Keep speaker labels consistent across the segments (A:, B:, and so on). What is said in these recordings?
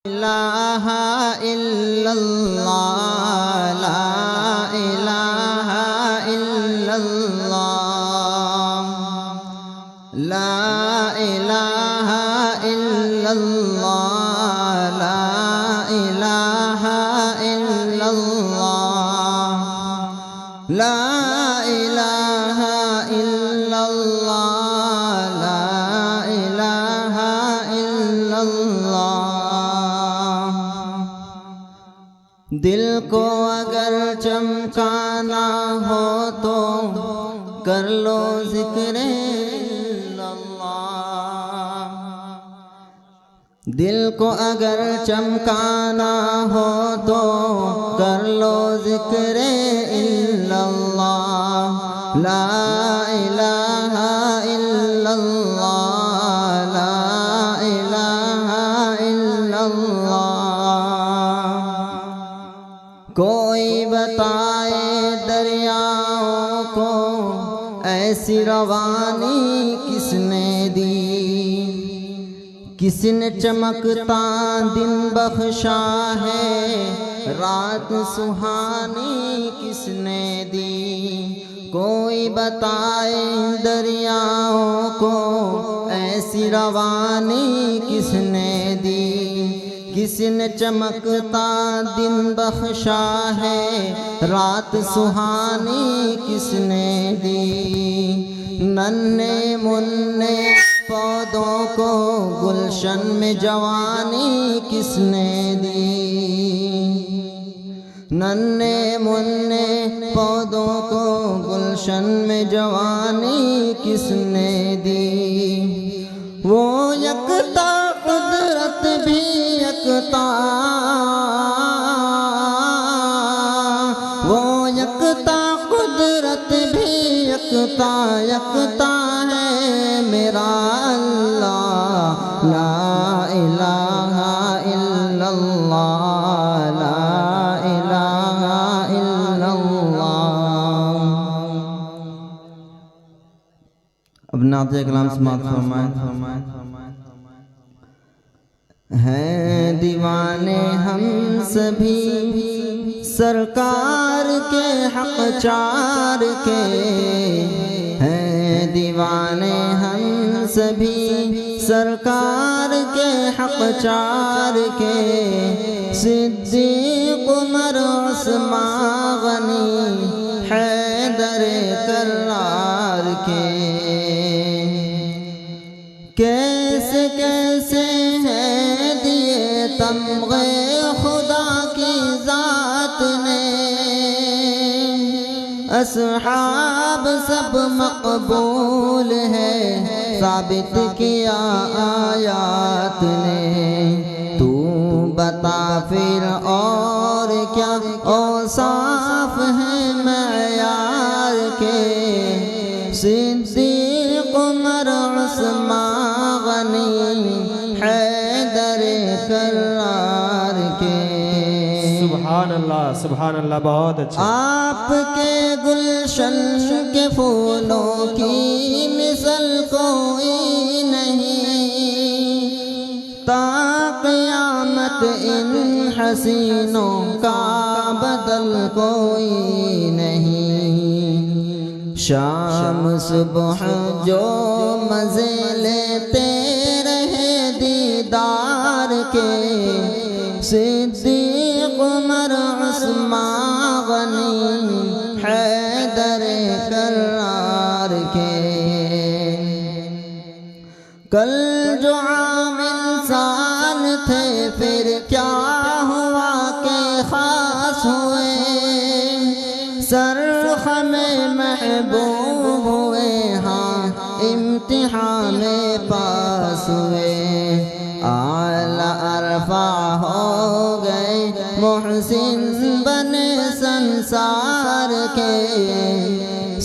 A: الہ الا اللہ لا الہ الا اللہ لا الہ الا اللہ لا الہ الا اللہ لا الہ الا اللہ لا الہ الا اللہ۔ دل کو اگر چمکانا ہو تو کر لو ذکر اللہ۔ دل کو اگر چمکانا ہو تو کر لو ذکر اللہ۔ لا الہ الا اللہ لا الہ الا اللہ۔ کوئی بتائے دریاؤں کو ایسی روانی کس نے دی، کس نے چمکتا دن بخشا ہے رات سہانی کس نے دی۔ کوئی بتائے دریاؤں کو ایسی روانی کس نے دی، کس نے چمکتا دن بخشا ہے رات سہانی کس نے دی۔ ننھے منھے پودوں کو گلشن میں جوانی کس نے دی، ننھے منھے پودوں کو گلشن میں جوانی کس نے دی۔ وہ یکتا قدرت بھی یکتا، وہ یکتا قدرت بھی یکتا، یکتا ہے میرا اللہ۔ لا الہ الا اللہ لا الہ الا اللہ۔ اب نعت کلام سماعت فرمائیں۔ ہیں دیوانے ہم سبھی سرکار کے حق چار کے، ہیں دیوانے ہم سبھی سرکار کے حق چار کے۔ صدیق عمر عثمان غنی حیدر کرار کے، کیسے کیسے ہیں دیے تمغے خدا کی ذات نے۔ اصحاب سب مقبول ہے ثابت کیا آیات نے۔ تو بتا پھر اور کیا اوصاف ہیں معیار کے۔ صدیق عمر عثمان غنی حیدر کرار کے۔
B: سبحان اللہ سبحان اللہ، بہت اچھا۔
A: آپ کے گلشن کے پھولوں کی مثل کوئی نہیں، تا قیامت ان حسینوں کا بدل کوئی نہیں۔ شام صبح جو مزے لیتے رہے دیدار کے۔ صدیق عمر عثمان غنی حیدر کرار کے۔ کل جو عام انسان تھے پھر کیا ہوا کہ خاص ہوئے، سرخم محبوب ہوئے ہاں امتحان میں پاس ہوئے۔ اعلی عرفہ ہو گئے محسن بنے سنسار کے۔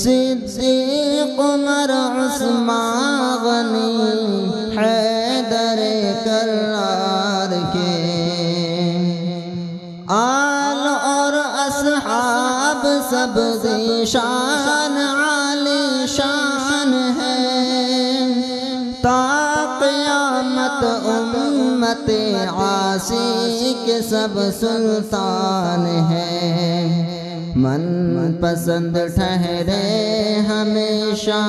A: صدیق عمر عثمان غنی حیدر کرار کے۔ آل اور اصحاب سب ذیشان عالی شان ہے، تا قیامت امت امت عاصی کے سب سلطان ہیں من پسند ٹھہرے ہمیشہ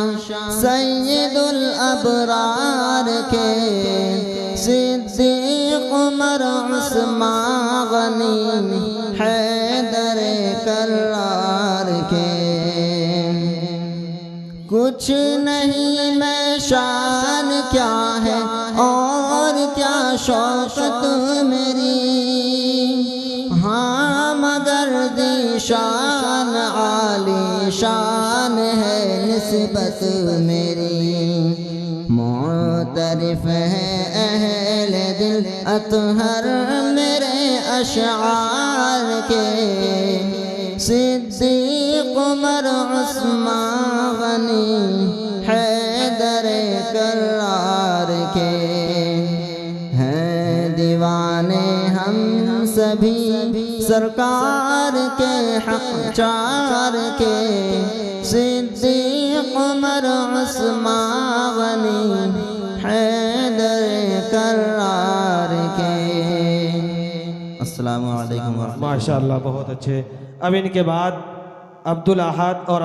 A: سید الابرار کے صدیق عمر عثمان غنی حیدر کرار کے کچھ نہیں میں شان کیا ہے اور کیا شوقت میری ہاں مگر ذیشان عالی شان ہے نسبت میری معترف ہے اہل دل اطہر میرے اشعار کے صدیق عمر عثمان غنی حیدر کرار کے ہیں دیوانے ہم سبھی سرکار کے حق چار کے صدیق عمر عثمان غنی حیدر کرار کے السلام علیکم ورحمۃ اللہ۔
B: ماشاءاللہ بہت اچھے۔ اب ان کے بعد عبدالاحد اور